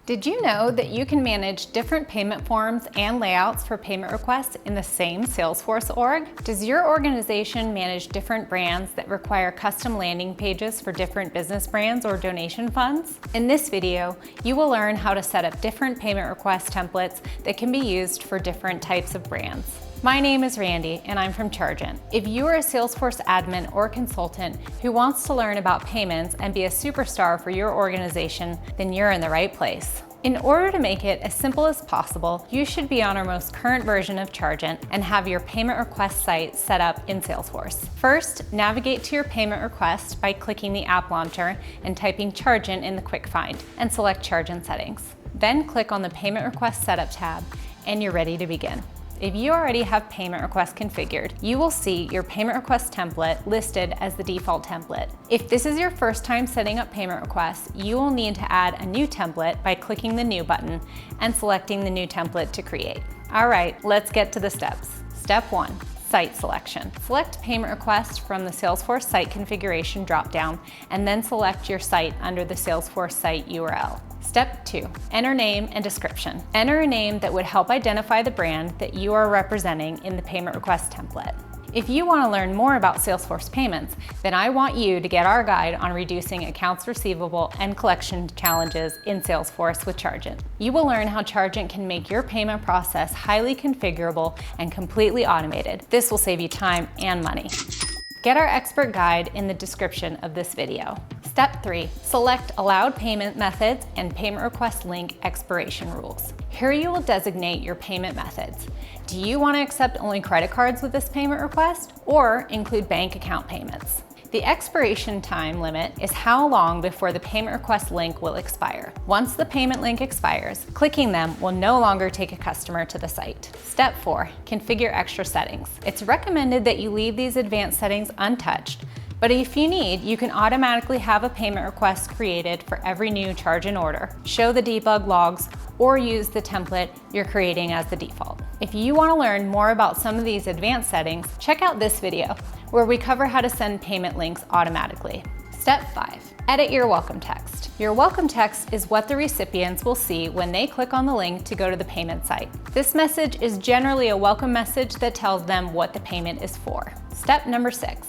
Did you know that you can manage different payment forms and layouts for payment requests in the same Salesforce org? Does your organization manage different brands that require custom landing pages for different business brands or donation funds? In this video, you will learn how to set up different payment request templates that can be used for different types of brands. My name is Randy and I'm from Chargent. If you are a Salesforce admin or consultant who wants to learn about payments and be a superstar for your organization, then you're in the right place. In order to make it as simple as possible, you should be on our most current version of Chargent and have your payment request site set up in Salesforce. First, navigate to your payment request by clicking the app launcher and typing Chargent in the quick find and select Chargent settings. Then click on the payment request setup tab and you're ready to begin. If you already have payment requests configured, you will see your payment request template listed as the default template. If this is your first time setting up payment requests, you will need to add a new template by clicking the New button and selecting the new template to create. All right, let's get to the steps. Step 1. Site selection. Select payment request from the Salesforce site configuration dropdown and then select your site under the Salesforce site URL. Step 2. Enter name and description. Enter a name that would help identify the brand that you are representing in the payment request template. If you want to learn more about Salesforce payments, then I want you to get our guide on reducing accounts receivable and collection challenges in Salesforce with Chargent. You will learn how Chargent can make your payment process highly configurable and completely automated. This will save you time and money. Get our expert guide in the description of this video. Step 3. Select allowed payment methods and payment request link expiration rules. Here you will designate your payment methods. Do you want to accept only credit cards with this payment request or include bank account payments? The expiration time limit is how long before the payment request link will expire. Once the payment link expires, clicking them will no longer take a customer to the site. Step 4. Configure extra settings. It's recommended that you leave these advanced settings untouched, but if you need, you can automatically have a payment request created for every new Chargent order, show the debug logs, or use the template you're creating as the default. If you want to learn more about some of these advanced settings, check out this video where we cover how to send payment links automatically. Step 5. Edit your welcome text. Your welcome text is what the recipients will see when they click on the link to go to the payment site. This message is generally a welcome message that tells them what the payment is for. Step number 6.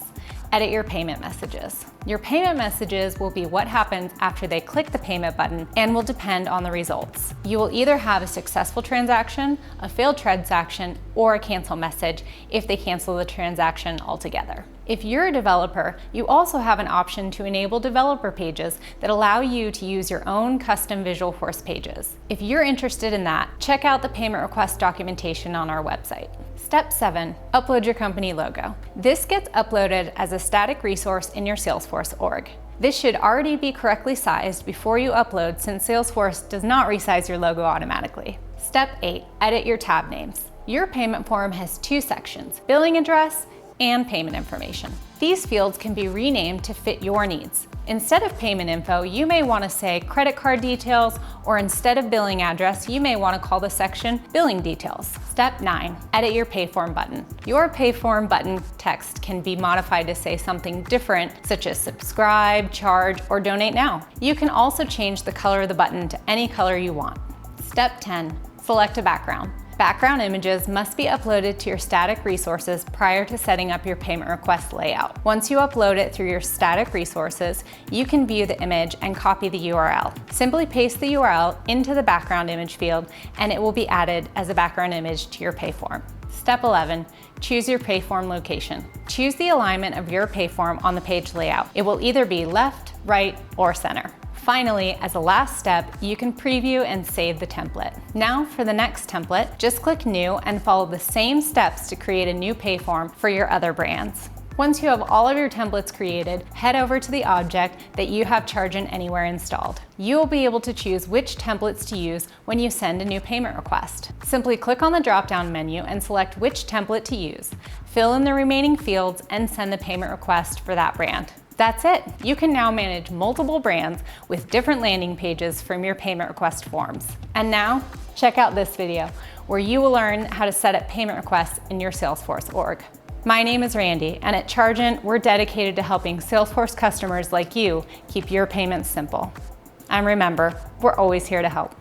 Edit your payment messages. Your payment messages will be what happens after they click the payment button and will depend on the results. You will either have a successful transaction, a failed transaction, or a cancel message if they cancel the transaction altogether. If you're a developer, you also have an option to enable developer pages that allow you to use your own custom Visualforce pages. If you're interested in that, check out the payment request documentation on our website. Step 7. Upload your company logo. This gets uploaded as a static resource in your Salesforce org. This should already be correctly sized before you upload since Salesforce does not resize your logo automatically. Step 8. Edit your tab names. Your payment form has 2 sections, billing address and payment information. These fields can be renamed to fit your needs. Instead of payment info, you may want to say credit card details, or instead of billing address, you may want to call the section billing details. Step 9. Edit your Payform button. Your Payform button text can be modified to say something different, such as subscribe, charge, or donate now. You can also change the color of the button to any color you want. Step 10. Select a background. Background images must be uploaded to your static resources prior to setting up your payment request layout. Once you upload it through your static resources, you can view the image and copy the URL. Simply paste the URL into the background image field and it will be added as a background image to your Payform. Step 11. Choose your Payform location. Choose the alignment of your Payform on the page layout. It will either be left, right, or center. Finally, as a last step, you can preview and save the template. Now for the next template, just click New and follow the same steps to create a new Payform for your other brands. Once you have all of your templates created, head over to the object that you have Chargent Anywhere installed. You will be able to choose which templates to use when you send a new payment request. Simply click on the drop-down menu and select which template to use. Fill in the remaining fields and send the payment request for that brand. That's it. You can now manage multiple brands with different landing pages from your payment request forms. And now, check out this video where you will learn how to set up payment requests in your Salesforce org. My name is Randy, and at Chargent, we're dedicated to helping Salesforce customers like you keep your payments simple. And remember, we're always here to help.